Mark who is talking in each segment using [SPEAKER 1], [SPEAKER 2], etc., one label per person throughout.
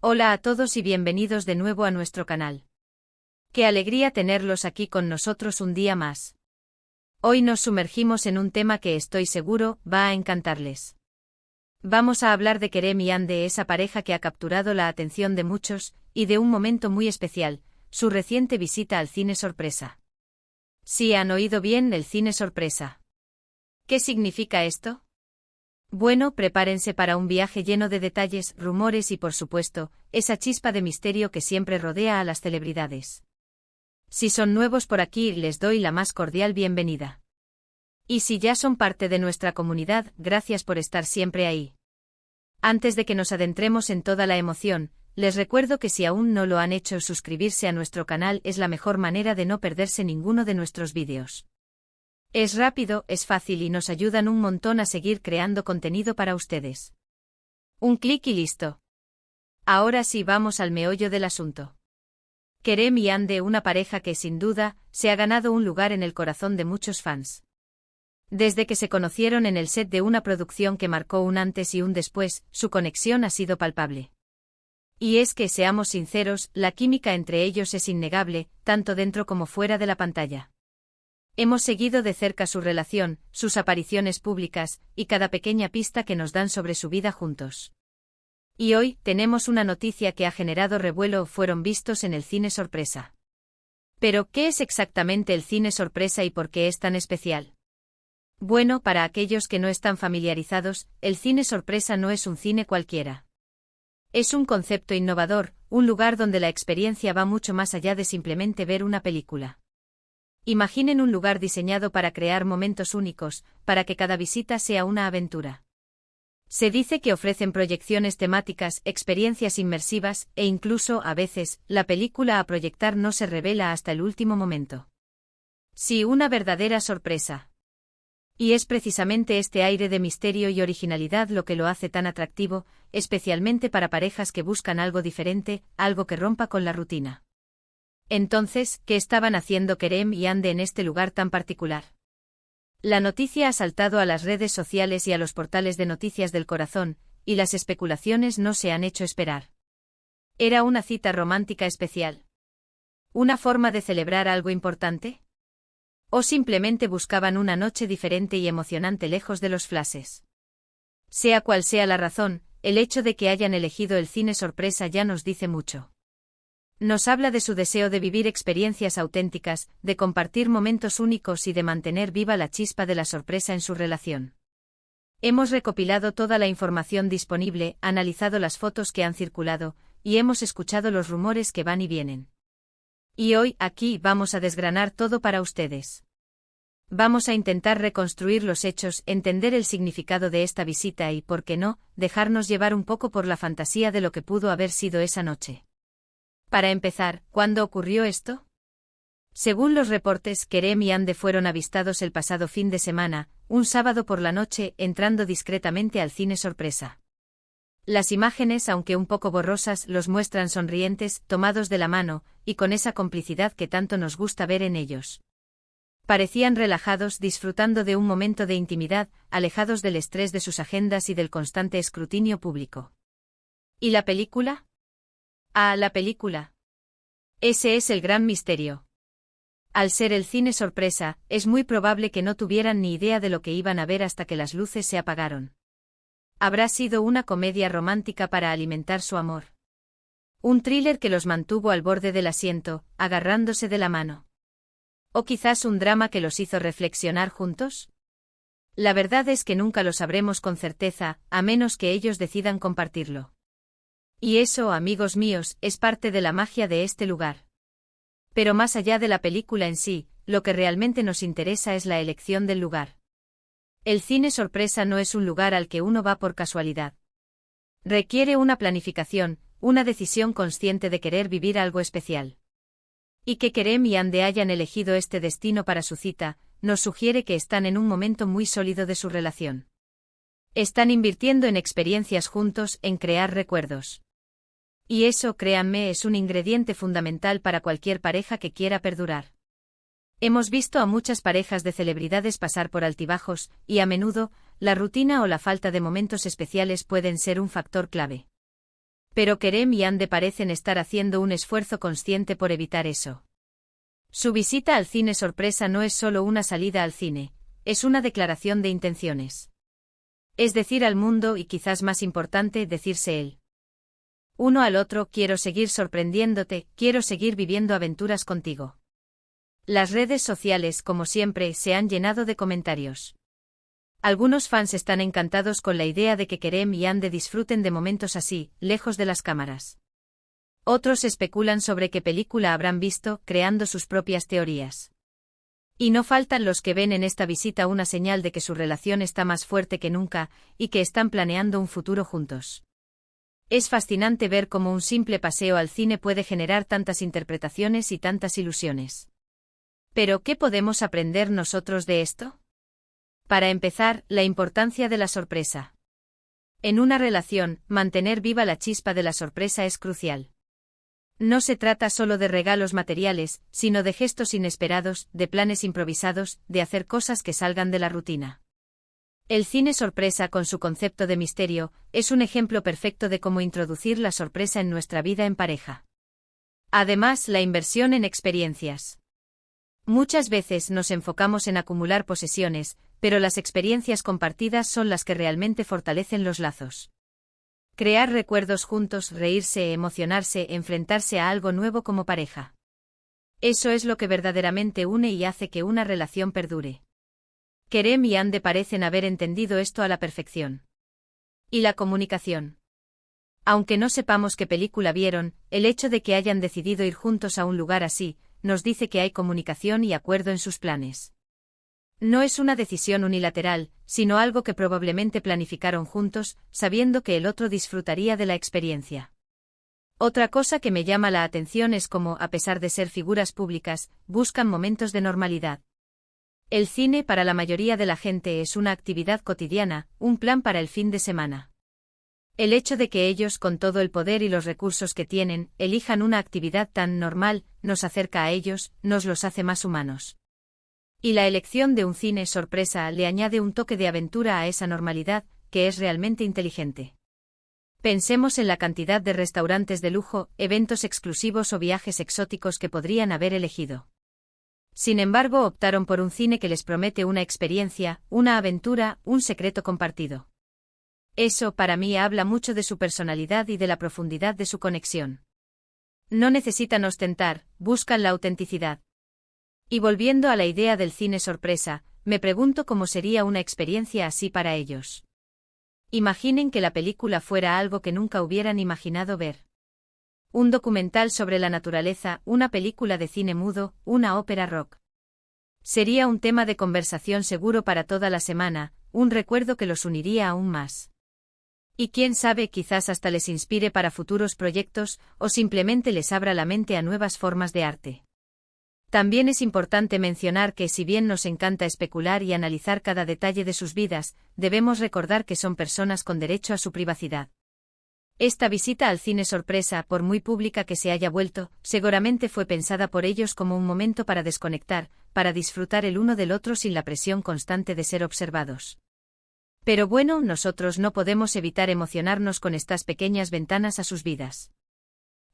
[SPEAKER 1] Hola a todos y bienvenidos de nuevo a nuestro canal. Qué alegría tenerlos aquí con nosotros un día más. Hoy nos sumergimos en un tema que estoy seguro va a encantarles. Vamos a hablar de Kerem y Hande, esa pareja que ha capturado la atención de muchos, y de un momento muy especial, su reciente visita al cine sorpresa. Sí, han oído bien, el cine sorpresa. ¿Qué significa esto? Bueno, prepárense para un viaje lleno de detalles, rumores y por supuesto, esa chispa de misterio que siempre rodea a las celebridades. Si son nuevos por aquí, les doy la más cordial bienvenida. Y si ya son parte de nuestra comunidad, gracias por estar siempre ahí. Antes de que nos adentremos en toda la emoción, les recuerdo que si aún no lo han hecho, suscribirse a nuestro canal es la mejor manera de no perderse ninguno de nuestros vídeos. Es rápido, es fácil y nos ayudan un montón a seguir creando contenido para ustedes. Un clic y listo. Ahora sí, vamos al meollo del asunto. Kerem y Hande, una pareja que, sin duda, se ha ganado un lugar en el corazón de muchos fans. Desde que se conocieron en el set de una producción que marcó un antes y un después, su conexión ha sido palpable. Y es que, seamos sinceros, la química entre ellos es innegable, tanto dentro como fuera de la pantalla. Hemos seguido de cerca su relación, sus apariciones públicas, y cada pequeña pista que nos dan sobre su vida juntos. Y hoy, tenemos una noticia que ha generado revuelo: fueron vistos en el cine sorpresa. Pero, ¿qué es exactamente el cine sorpresa y por qué es tan especial? Bueno, para aquellos que no están familiarizados, el cine sorpresa no es un cine cualquiera. Es un concepto innovador, un lugar donde la experiencia va mucho más allá de simplemente ver una película. Imaginen un lugar diseñado para crear momentos únicos, para que cada visita sea una aventura. Se dice que ofrecen proyecciones temáticas, experiencias inmersivas, e incluso, a veces, la película a proyectar no se revela hasta el último momento. Sí, una verdadera sorpresa. Y es precisamente este aire de misterio y originalidad lo que lo hace tan atractivo, especialmente para parejas que buscan algo diferente, algo que rompa con la rutina. Entonces, ¿qué estaban haciendo Kerem y Hande en este lugar tan particular? La noticia ha saltado a las redes sociales y a los portales de noticias del corazón, y las especulaciones no se han hecho esperar. ¿Era una cita romántica especial? ¿Una forma de celebrar algo importante? ¿O simplemente buscaban una noche diferente y emocionante lejos de los flashes? Sea cual sea la razón, el hecho de que hayan elegido el cine sorpresa ya nos dice mucho. Nos habla de su deseo de vivir experiencias auténticas, de compartir momentos únicos y de mantener viva la chispa de la sorpresa en su relación. Hemos recopilado toda la información disponible, analizado las fotos que han circulado, y hemos escuchado los rumores que van y vienen. Y hoy, aquí, vamos a desgranar todo para ustedes. Vamos a intentar reconstruir los hechos, entender el significado de esta visita y, ¿por qué no?, dejarnos llevar un poco por la fantasía de lo que pudo haber sido esa noche. Para empezar, ¿cuándo ocurrió esto? Según los reportes, Kerem y Hande fueron avistados el pasado fin de semana, un sábado por la noche, entrando discretamente al cine sorpresa. Las imágenes, aunque un poco borrosas, los muestran sonrientes, tomados de la mano, y con esa complicidad que tanto nos gusta ver en ellos. Parecían relajados, disfrutando de un momento de intimidad, alejados del estrés de sus agendas y del constante escrutinio público. ¿Y la película? Ah, la película. Ese es el gran misterio. Al ser el cine sorpresa, es muy probable que no tuvieran ni idea de lo que iban a ver hasta que las luces se apagaron. ¿Habrá sido una comedia romántica para alimentar su amor? ¿Un thriller que los mantuvo al borde del asiento, agarrándose de la mano? ¿O quizás un drama que los hizo reflexionar juntos? La verdad es que nunca lo sabremos con certeza, a menos que ellos decidan compartirlo. Y eso, amigos míos, es parte de la magia de este lugar. Pero más allá de la película en sí, lo que realmente nos interesa es la elección del lugar. El cine sorpresa no es un lugar al que uno va por casualidad. Requiere una planificación, una decisión consciente de querer vivir algo especial. Y que Kerem y Hande hayan elegido este destino para su cita, nos sugiere que están en un momento muy sólido de su relación. Están invirtiendo en experiencias juntos, en crear recuerdos. Y eso, créanme, es un ingrediente fundamental para cualquier pareja que quiera perdurar. Hemos visto a muchas parejas de celebridades pasar por altibajos, y a menudo, la rutina o la falta de momentos especiales pueden ser un factor clave. Pero Kerem y Ande parecen estar haciendo un esfuerzo consciente por evitar eso. Su visita al cine sorpresa no es solo una salida al cine, es una declaración de intenciones. Es decir al mundo y quizás más importante, decirse él. Uno al otro, quiero seguir sorprendiéndote, quiero seguir viviendo aventuras contigo. Las redes sociales, como siempre, se han llenado de comentarios. Algunos fans están encantados con la idea de que Kerem y Ande disfruten de momentos así, lejos de las cámaras. Otros especulan sobre qué película habrán visto, creando sus propias teorías. Y no faltan los que ven en esta visita una señal de que su relación está más fuerte que nunca, y que están planeando un futuro juntos. Es fascinante ver cómo un simple paseo al cine puede generar tantas interpretaciones y tantas ilusiones. ¿Pero qué podemos aprender nosotros de esto? Para empezar, la importancia de la sorpresa. En una relación, mantener viva la chispa de la sorpresa es crucial. No se trata solo de regalos materiales, sino de gestos inesperados, de planes improvisados, de hacer cosas que salgan de la rutina. El cine sorpresa, con su concepto de misterio, es un ejemplo perfecto de cómo introducir la sorpresa en nuestra vida en pareja. Además, la inversión en experiencias. Muchas veces nos enfocamos en acumular posesiones, pero las experiencias compartidas son las que realmente fortalecen los lazos. Crear recuerdos juntos, reírse, emocionarse, enfrentarse a algo nuevo como pareja. Eso es lo que verdaderamente une y hace que una relación perdure. Kerem y Ande parecen haber entendido esto a la perfección. Y la comunicación. Aunque no sepamos qué película vieron, el hecho de que hayan decidido ir juntos a un lugar así, nos dice que hay comunicación y acuerdo en sus planes. No es una decisión unilateral, sino algo que probablemente planificaron juntos, sabiendo que el otro disfrutaría de la experiencia. Otra cosa que me llama la atención es cómo, a pesar de ser figuras públicas, buscan momentos de normalidad. El cine para la mayoría de la gente es una actividad cotidiana, un plan para el fin de semana. El hecho de que ellos, con todo el poder y los recursos que tienen, elijan una actividad tan normal, nos acerca a ellos, nos los hace más humanos. Y la elección de un cine sorpresa le añade un toque de aventura a esa normalidad, que es realmente inteligente. Pensemos en la cantidad de restaurantes de lujo, eventos exclusivos o viajes exóticos que podrían haber elegido. Sin embargo, optaron por un cine que les promete una experiencia, una aventura, un secreto compartido. Eso, para mí, habla mucho de su personalidad y de la profundidad de su conexión. No necesitan ostentar, buscan la autenticidad. Y volviendo a la idea del cine sorpresa, me pregunto cómo sería una experiencia así para ellos. Imaginen que la película fuera algo que nunca hubieran imaginado ver. Un documental sobre la naturaleza, una película de cine mudo, una ópera rock. Sería un tema de conversación seguro para toda la semana, un recuerdo que los uniría aún más. Y quién sabe, quizás hasta les inspire para futuros proyectos, o simplemente les abra la mente a nuevas formas de arte. También es importante mencionar que si bien nos encanta especular y analizar cada detalle de sus vidas, debemos recordar que son personas con derecho a su privacidad. Esta visita al cine sorpresa, por muy pública que se haya vuelto, seguramente fue pensada por ellos como un momento para desconectar, para disfrutar el uno del otro sin la presión constante de ser observados. Pero bueno, nosotros no podemos evitar emocionarnos con estas pequeñas ventanas a sus vidas.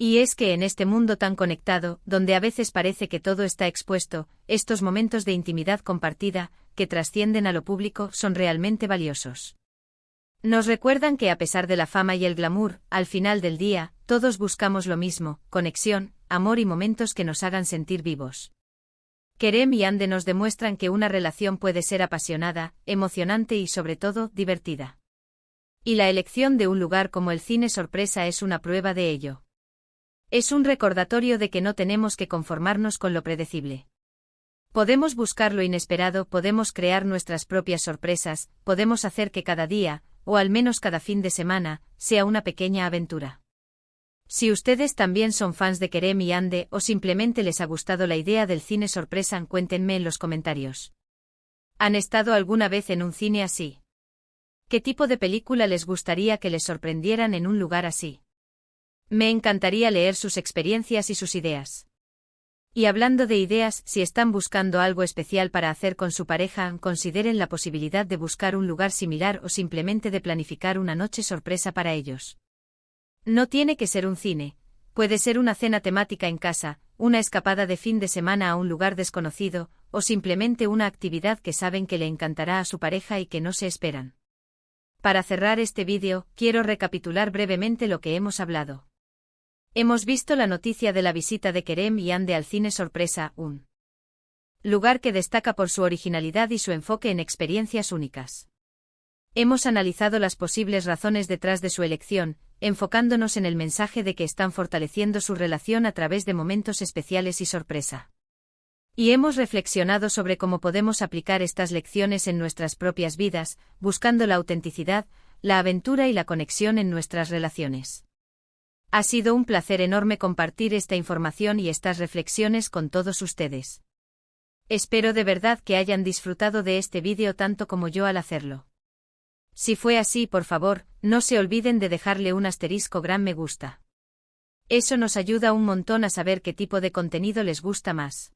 [SPEAKER 1] Y es que en este mundo tan conectado, donde a veces parece que todo está expuesto, estos momentos de intimidad compartida, que trascienden a lo público, son realmente valiosos. Nos recuerdan que a pesar de la fama y el glamour, al final del día, todos buscamos lo mismo, conexión, amor y momentos que nos hagan sentir vivos. Kerem y Ande nos demuestran que una relación puede ser apasionada, emocionante y sobre todo, divertida. Y la elección de un lugar como el cine sorpresa es una prueba de ello. Es un recordatorio de que no tenemos que conformarnos con lo predecible. Podemos buscar lo inesperado, podemos crear nuestras propias sorpresas, podemos hacer que cada día, o al menos cada fin de semana, sea una pequeña aventura. Si ustedes también son fans de Kerem y Ande o simplemente les ha gustado la idea del cine sorpresa, cuéntenme en los comentarios. ¿Han estado alguna vez en un cine así? ¿Qué tipo de película les gustaría que les sorprendieran en un lugar así? Me encantaría leer sus experiencias y sus ideas. Y hablando de ideas, si están buscando algo especial para hacer con su pareja, consideren la posibilidad de buscar un lugar similar o simplemente de planificar una noche sorpresa para ellos. No tiene que ser un cine. Puede ser una cena temática en casa, una escapada de fin de semana a un lugar desconocido, o simplemente una actividad que saben que le encantará a su pareja y que no se esperan. Para cerrar este vídeo, quiero recapitular brevemente lo que hemos hablado. Hemos visto la noticia de la visita de Kerem y Ande al cine sorpresa, un lugar que destaca por su originalidad y su enfoque en experiencias únicas. Hemos analizado las posibles razones detrás de su elección, enfocándonos en el mensaje de que están fortaleciendo su relación a través de momentos especiales y sorpresa. Y hemos reflexionado sobre cómo podemos aplicar estas lecciones en nuestras propias vidas, buscando la autenticidad, la aventura y la conexión en nuestras relaciones. Ha sido un placer enorme compartir esta información y estas reflexiones con todos ustedes. Espero de verdad que hayan disfrutado de este vídeo tanto como yo al hacerlo. Si fue así, por favor, no se olviden de dejarle un gran me gusta. Eso nos ayuda un montón a saber qué tipo de contenido les gusta más.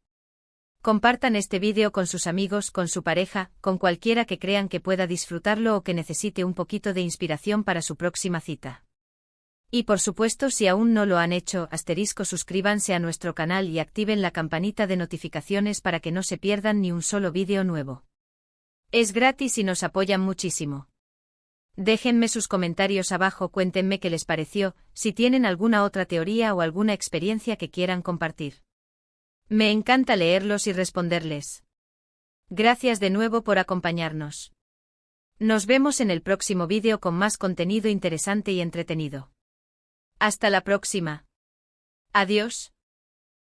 [SPEAKER 1] Compartan este vídeo con sus amigos, con su pareja, con cualquiera que crean que pueda disfrutarlo o que necesite un poquito de inspiración para su próxima cita. Y por supuesto, si aún no lo han hecho, suscríbanse a nuestro canal y activen la campanita de notificaciones para que no se pierdan ni un solo vídeo nuevo. Es gratis y nos apoyan muchísimo. Déjenme sus comentarios abajo, cuéntenme qué les pareció, si tienen alguna otra teoría o alguna experiencia que quieran compartir. Me encanta leerlos y responderles. Gracias de nuevo por acompañarnos. Nos vemos en el próximo vídeo con más contenido interesante y entretenido. Hasta la próxima. Adiós.